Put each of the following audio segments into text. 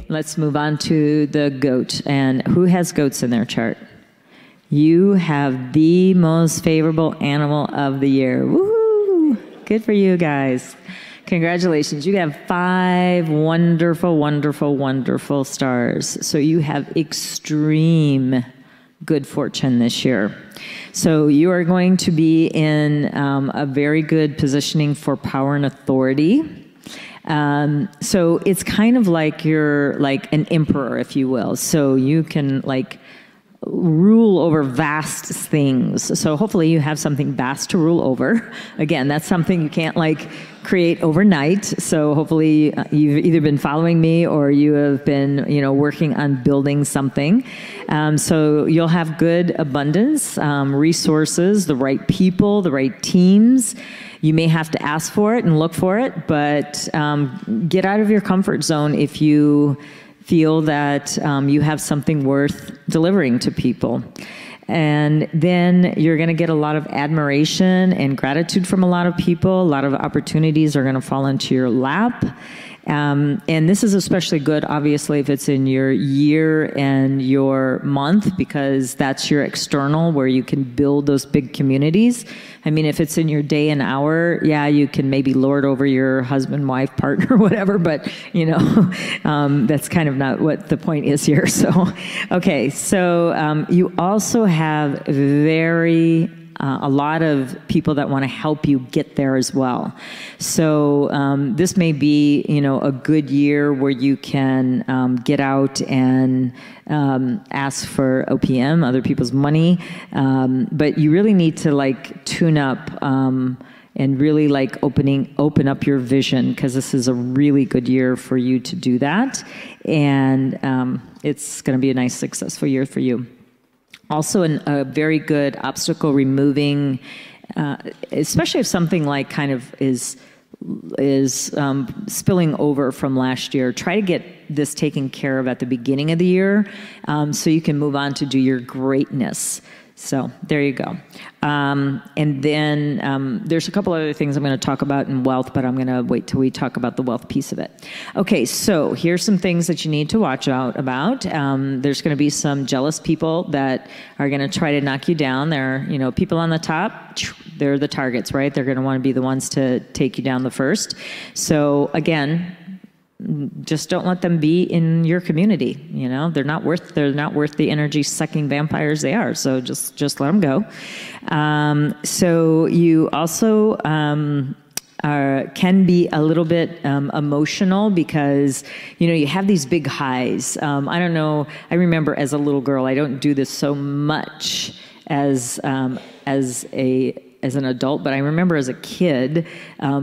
let's move on to the goat. And who has goats in their chart? You have the most favorable animal of the year. Woohoo! Good for you guys. Congratulations. You have 5 wonderful, wonderful, wonderful stars. So you have extreme good fortune this year. So you are going to be in a very good positioning for power and authority. So it's kind of like you're like an emperor, if you will. So you can like rule over vast things. So hopefully you have something vast to rule over. Again, that's something you can't like create overnight. So hopefully you've either been following me or you have been, you know, working on building something. So you'll have good abundance, resources, the right people, the right teams. You may have to ask for it and look for it, but get out of your comfort zone if you feel that you have something worth delivering to people. And then you're going to get a lot of admiration and gratitude from a lot of people. A lot of opportunities are going to fall into your lap. And this is especially good, obviously, if it's in your year and your month, because that's your external where you can build those big communities. I mean, if it's in your day and hour, yeah, you can maybe lord over your husband, wife, partner, whatever, but, you know, that's kind of not what the point is here. So, okay, so you also have a lot of people that want to help you get there as well. So this may be, you know, a good year where you can get out and ask for OPM, other people's money, but you really need to like tune up and really like open up your vision, because this is a really good year for you to do that, and it's going to be a nice, successful year for you. Also a very good obstacle removing, especially if something like kind of is spilling over from last year. Try to get this taken care of at the beginning of the year so you can move on to do your greatness. So there you go. And then there's a couple other things I'm going to talk about in wealth, but I'm going to wait till we talk about the wealth piece of it. Okay, so here's some things that you need to watch out about. There's going to be some jealous people that are going to try to knock you down. There are, you know, people on the top, they're the targets, right? They're going to want to be the ones to take you down the first. So again, just don't let them be in your community. You know, they're not worth the energy sucking vampires they are. So just let them go. So you also can be a little bit emotional because, you know, you have these big highs. I don't know. I remember as a little girl, I don't do this so much as an adult, but I remember as a kid,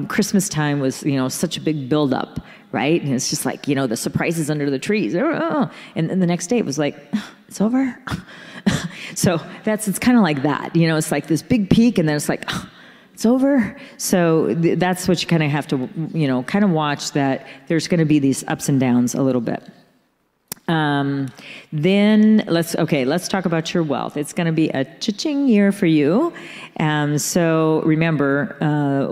Christmas time was, you know, such a big buildup, right? And it's just like, you know, the surprises under the trees. And then the next day it was like, it's over. So it's kind of like that, you know, it's like this big peak and then it's like, it's over. So that's what you kind of have to, you know, kind of watch, that there's going to be these ups and downs a little bit. Then let's talk about your wealth. It's going to be a cha-ching year for you. So remember,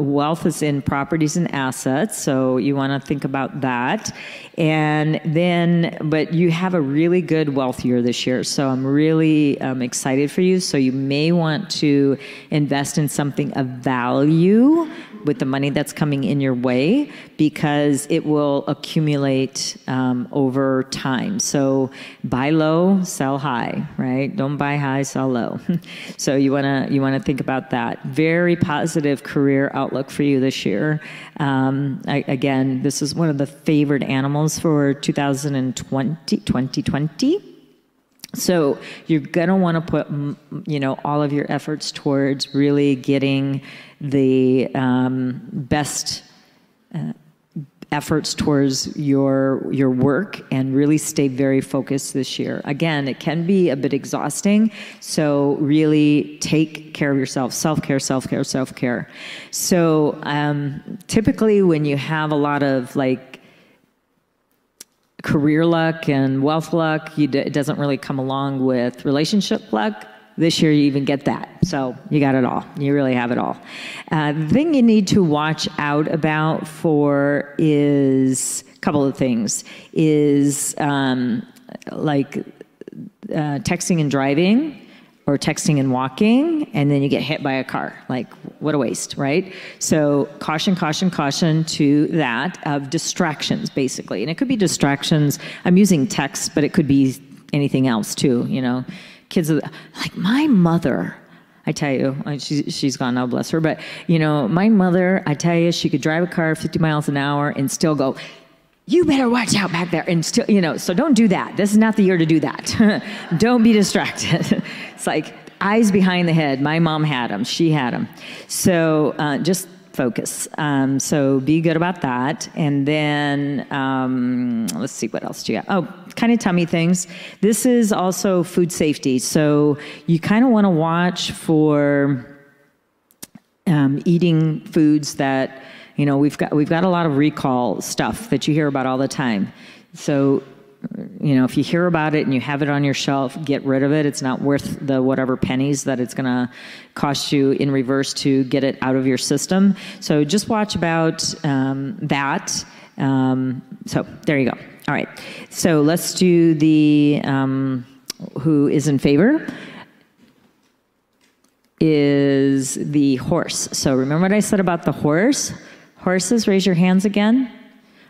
wealth is in properties and assets. So you want to think about that. And then, but you have a really good wealth year this year. So I'm really excited for you. So you may want to invest in something of value with the money that's coming in your way, because it will accumulate over time. So buy low, sell high, right? Don't buy high, sell low. So you wanna think about that. Very positive career outlook for you this year. Again, this is one of the favored animals for 2020. So you're going to want to put, you know, all of your efforts towards really getting the best efforts towards your work, and really stay very focused this year. Again, it can be a bit exhausting, so really take care of yourself. Self-care, self-care, self-care. So typically when you have a lot of like career luck and wealth luck, it doesn't really come along with relationship luck. This year you even get that. So you got it all. You really have it all. The thing you need to watch out about for is a couple of things. Is like texting and driving, or texting and walking, and then you get hit by a car. Like, what a waste, right? So caution, caution, caution to that of distractions, basically. And it could be distractions. I'm using text, but it could be anything else too, you know. Kids are, like my mother, I tell you, she's gone now, bless her, but you know, my mother, I tell you, she could drive a car 50 miles an hour and still go, you better watch out back there, and still, you know, so don't do that. This is not the year to do that. Don't be distracted. It's like eyes behind the head. My mom had them. She had them. So just focus. So be good about that. And then let's see, what else do you got? Oh, kind of tummy things. This is also food safety. So you kind of want to watch for eating foods that, you know, we've got a lot of recall stuff that you hear about all the time. So, you know, if you hear about it and you have it on your shelf, get rid of it. It's not worth the whatever pennies that it's going to cost you in reverse to get it out of your system. So just watch about that. So there you go. All right. So let's do the who is in favor. Is the horse. So remember what I said about the horse? Horses, raise your hands again.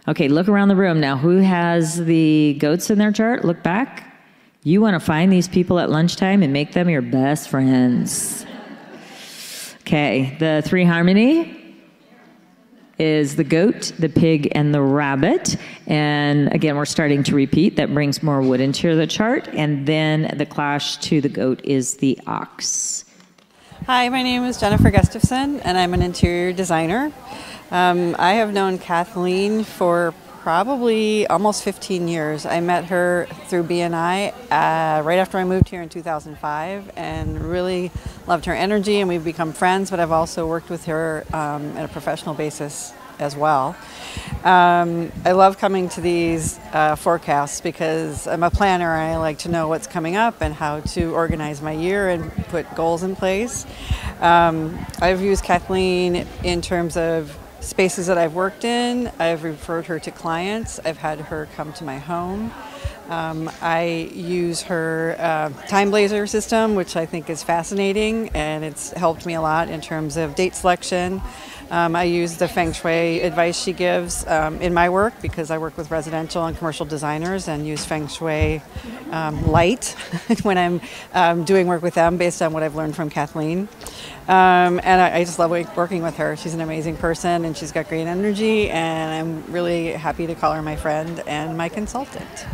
Okay, look around the room now. Who has the goats in their chart? Look back. You want to find these people at lunchtime and make them your best friends. Okay, the three harmony is the goat, the pig, and the rabbit. And again, we're starting to repeat. That brings more wood into the chart. And then the clash to the goat is the ox. Hi, my name is Jennifer Gustafson, and I'm an interior designer. I have known Kathleen for probably almost 15 years. I met her through BNI right after I moved here in 2005, and really loved her energy, and we've become friends, but I've also worked with her at a professional basis as well. I love coming to these forecasts because I'm a planner. I like to know what's coming up and how to organize my year and put goals in place. I've used Kathleen in terms of spaces that I've worked in. I've referred her to clients. I've had her come to my home. I use her time blazer system, which I think is fascinating, and it's helped me a lot in terms of date selection. I use the feng shui advice she gives in my work because I work with residential and commercial designers and use feng shui light when I'm doing work with them based on what I've learned from Kathleen. And I just love working with her. She's an amazing person and she's got great energy, and I'm really happy to call her my friend and my consultant.